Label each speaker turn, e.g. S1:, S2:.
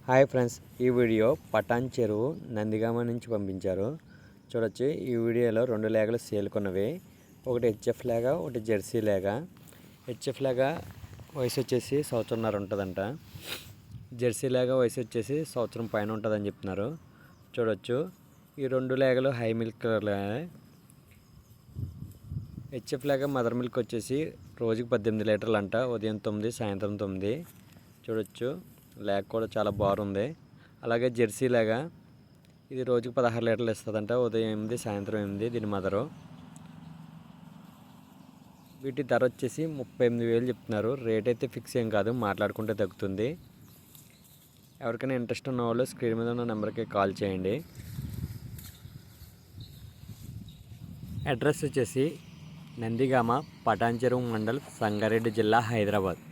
S1: Hi friends, ఈ video Patan చెరువు నందిగామ నుంచి పంపించారు. చూడొచ్చు, ఈ వీడియోలో 2 లేగలు సేల్కొన్నవి. ఒకటి హెచ్ఎఫ్ లేగ, ఒకటి జెర్సీ లేగ. హెచ్ఎఫ్ లేగ వయసు వచ్చేసి సంవత్సరంన్నర ఉంటుందంట. జెర్సీ లేగ వయసు వచ్చేసి సంవత్సరం పైన ఉంటుందని చెప్తున్నారు. చూడొచ్చు, ఈ 2 లేగలు హై మిల్క్ కలర్. హెచ్ఎఫ్ లేగ మదర్ మిల్క్ వచ్చేసి రోజుకి 18 లీటర్లు అంట. ఉదయం 9, సాయంత్రం 9. చూడొచ్చు, లేగ కూడా చాలా బాగుంది. అలాగే జెర్సీ లేగ ఇది రోజుకి 16 లీటర్లు ఇస్తుందంట. ఉదయం 8, సాయంత్రం 8. దీని మదరు. వీటి ధర వచ్చేసి 38,000 చెప్తున్నారు. రేట్ అయితే ఫిక్స్ ఏం కాదు, మాట్లాడుకుంటే తగ్గుతుంది. ఎవరికైనా ఇంట్రెస్ట్ ఉన్న వాళ్ళు స్క్రీన్ మీద ఉన్న నెంబర్కి కాల్ చేయండి. అడ్రస్ వచ్చేసి నందిగామ, పటాన్ చెరువు మండల్, సంగారెడ్డి జిల్లా, హైదరాబాద్.